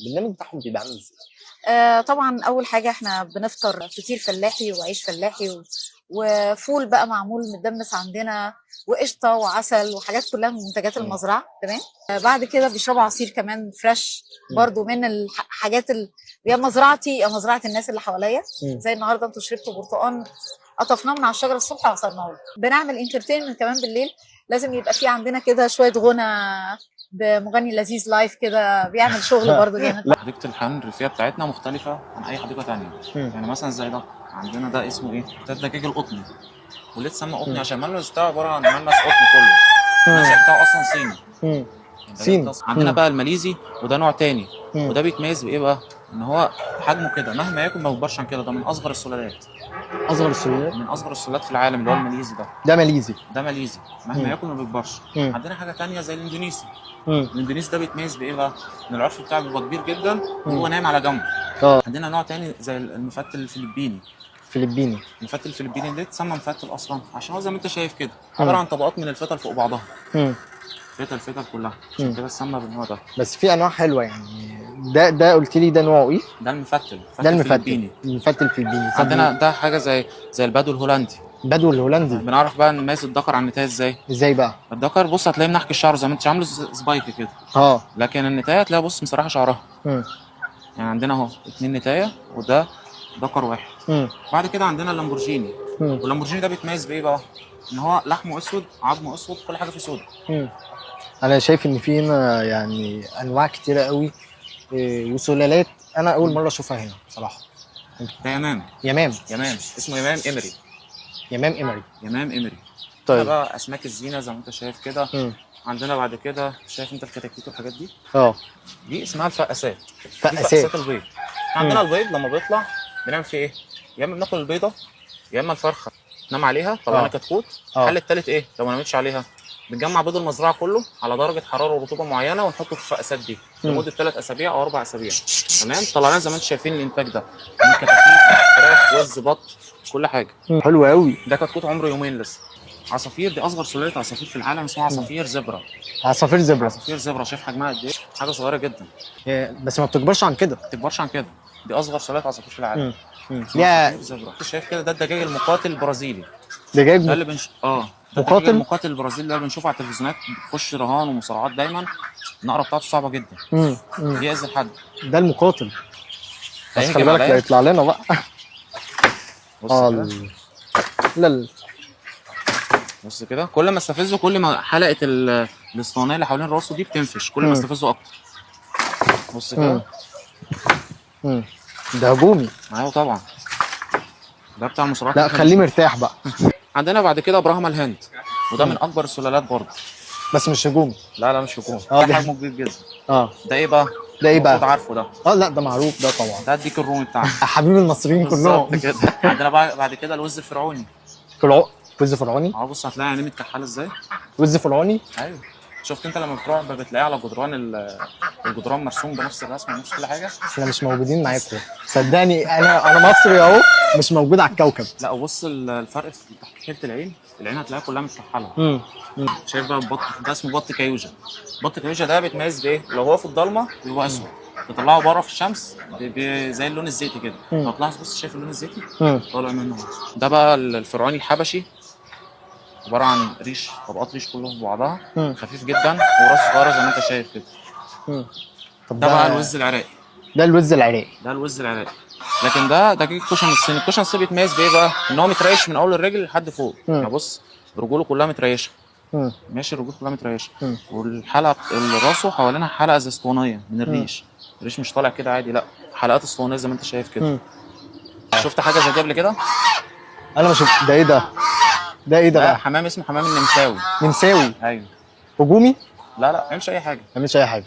البرنامج بتاعهم بيبقى عامل ازاي؟ طبعا اول حاجه احنا بنفطر فطير فلاحي وعيش فلاحي وفول بقى معمول متدمس عندنا وقشطه وعسل وحاجات كلها من منتجات مم. المزرعه. تمام. بعد كده بيشربوا عصير كمان فريش مم. برضو من الحاجات يا مزرعتي يا مزرعه الناس اللي حواليا. مم. زي النهارده انتوا شربتوا برتقال، قطفناه من على الشجره الصبح وعصرناه. بنعمل انترتينمنت كمان بالليل، لازم يبقى في عندنا كده شويه غنى بمغني لذيذ لايف كده بيعمل شغل برضو جامد. حديقة الحيوان الريفية بتاعتنا مختلفة عن أي حديقة تانية. مم. يعني مثلا زي ده عندنا ده اسمه إيه؟ ده الدجاج القطني. وليه اتسمى قطني؟ عشان الملمس بتاعه عبارة عن ملمس قطن كله. النشأ بتاعه أصلا صيني. مم. الدجاج صيني. ده عندنا بقى الماليزي وده نوع تاني. مم. وده بيتميز بإيه بقى؟ إن هو حجمه كده مهما يكن ما بيكبرش عن كده، ده من أصغر السلالات. اصغر السلالات. من أصغر السلالات في العالم اللي هو الماليزي ده. ده ماليزي. ده ماليزي مم. مهما يكن ما بيكبرش. مم. عندنا حاجة تانية زي الإندونيسي. مم. الاندونيسي ده بيتميز بايه بقى؟ ان العرف بتاعه بيبقى كبير جدا وهو نايم على جنبه. اه. عندنا نوع تاني زي المفتل الفلبيني. فلبيني. المفتل الفلبيني ده اتسمى مفتل اصلا عشان هو زي ما انت شايف كده عباره عن طبقات من الفتل فوق بعضها. مم. فتل كلها، عشان مم. كده اتسمى بالنوع ده. بس في انواع حلوه يعني. ده قلت لي ده نوعه ايه؟ ده المفتل ده المفتل. الفلبيني. المفتل الفلبيني. طب عندنا ده حاجه زي البدو الهولندي. البدو الهولندي. بنعرف بقى نميز الذكر عن النتايه ازاي؟ ازاي بقى؟ الذكر بص هتلاقيه منحك الشعر زي ما انت عامله سبايك كده. اه. لكن النتايه هتلاقيها بص مسرحه شعرها. مم. يعني عندنا اهو 2 نتايه وده ذكر واحد. مم. بعد كده عندنا اللامبورجيني. مم. واللامبورجيني ده بيتميز بايه بقى؟ ان هو لحمه اسود، عظمه اسود، كل حاجه فيه سود. مم. انا شايف ان في هنا يعني انواع كتيره قوي، وسلالات انا اول مره اشوفها هنا بصراحه. ده يمام. يمام. يمام اسمه يمام امري. يمام امري. يمام امري. طيب. بقى اسماك الزينه زي ما انت شايف كده. مم. عندنا بعد كده شايف انت الكتاكيت والحاجات دي؟ اه. دي اسمها الفقاسات. دي فقاسات. فقاسات البيض. عندنا البيض لما بيطلع بنعمل فيه ايه؟ يا اما بناكل البيضه يا اما الفرخه ننام عليها طلعنا كتكوت. الحل التالت ايه؟ لو ما نامتش عليها بنجمع بيض المزرعه كله على درجه حراره ورطوبه معينه ونحطه في الفقاسات دي لمده 3 اسابيع او 4 اسابيع. تمام. طلعنا زي ما انتم شايفين الانتاج ده من كتاكيت، فراخ، وز، بط، كل حاجه. حلو قوي. ده كتكوت عمره يومين لسه. عصافير دي اصغر سلاله عصافير في العالم اسمها عصافير زبرة. عصافير زبرة. عصافير زبرة شايف حجمها قد ايه؟ حاجه صغيره جدا. بس ما بتكبرش عن كده. ما بتكبرش عن كده. دي اصغر سلاله عصافير في العالم. يا زبرة. شايف كده ده الدجاج المقاتل البرازيلي. دجاج ده اللي ده مقاتل. المقاتل البرازيلي ده اللي بنشوفه على التلفزيونات بيخش رهان ومصارعات دايما. النقره بتاعته صعبه جدا. بيأذي حد. ده المقاتل. بس هيهجم خلي بالك عليا. هيطلع لنا بقى. بص كده. لا بص كده كل ما استفزه كل ما حلقه الاسطوانيه اللي حوالين راسه دي بتنفش كل ما استفزه اكتر. بص كده. ده هجومي. ايوه طبعا. ده بتاع المصارعات. لا خليه مرتاح بقى. عندنا بعد كده براهما الهند وده من اكبر السلالات برضه. بس مش هجومي. لا مش هجومي. ده حجمه كبير جدا. ده ايه بقى؟ ده ايه بقى؟ المفروض عارفه ده. لا ده معروف ده طبعا. ده الديك الرومي بتاعنا. حبيب المصريين كلهم. كده. عندنا بقى بعد كده الوز الفرعوني. وز فرعوني. بص هتلاقي عينيه متكحله ازاي. وز فرعوني. ايوه. شفت انت لما بتروح بتلاقيه على جدران الجدران مرسوم بنفس الرسمه ونفس كل حاجه. احنا مش موجودين معاكم صدقني. انا مصري اهو مش موجود على الكوكب. لا وبص الفرق في تحكيله العين هتلاقيها كلها متكحله. شايف بقى البط ده اسمه بط كيوجا. بط كيوجا ده بيتميز بايه؟ لو هو في الضلمه بيبقى اسود. تطلعه بره في الشمس زي اللون الزيتي كده. لو تلاحظ بص شايف اللون الزيتي؟ طالع منه. ده بقى الفرعوني الحبشي. عباره عن ريش طبقات ريش كلهم في بعضها. خفيف جدا وراس صغيره زي ما انت شايف كده. طب ده بقى الوز العراقي. ده الوز العراقي. ده الوز العراقي. لكن ده دجاج الكشن الصيني. الكشن الصيني بيتميز بايه بقى؟ ان هو متريش من اول الرجل لحد فوق. يعني بص رجوله كلها متريشه. ماشي الرجول كلها متريشه. والحلقه راسه حوالينها حلقه زي اسطوانيه من الريش. الريش مش طالع كده عادي، لا حلقات اسطوانيه زي ما انت شايف كده. شفت حاجه زي دي قبل كده؟ انا ما شفت. ده ايه ده؟ ده ايه ده بقى؟ حمام اسمه حمام النمساوي. نمساوي. ايوه. هجومي؟ لا ما يعملش اي حاجه. ما يعملش اي حاجه.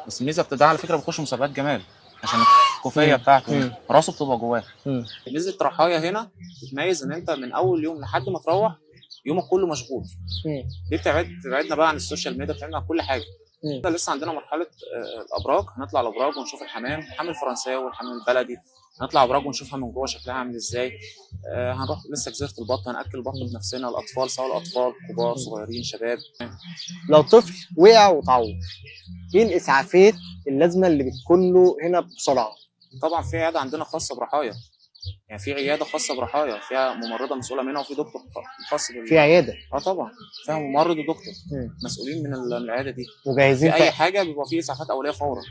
بس الميزه ده على فكره بيخش مسابقات جمال عشان الكوفيه بتاعته. راسه بتبقى جواه. ميزه رحايا هنا بتميز ان انت من اول يوم لحد ما تروح يومك كله مشغول. دي بتبعدنا بقى عن السوشيال ميديا، بتبعدنا عن كل حاجه. لسه عندنا مرحله الابراج، هنطلع الابراج ونشوف الحمام الفرنساوي والحمام البلدي، نطلع ابراج ونشوفها من جوه شكلها عامل ازاي. هنروح لسه جزيره البط، هناكل البط بنفسنا، الاطفال سواء الاطفال كبار صغيرين شباب. لو طفل وقع وتعور، ايه الاسعافات اللازمه اللي بتكون له هنا بسرعه؟ طبعا في عياده عندنا خاصه برحايا، يعني في عياده خاصه برحايا فيها ممرضه مسؤوله منها وفي دكتور خاص في عياده طبعا فيها ممرض ودكتور مسؤولين من العياده دي. مجهزين في اي حاجه بيبقى في اسعافات اوليه فورا.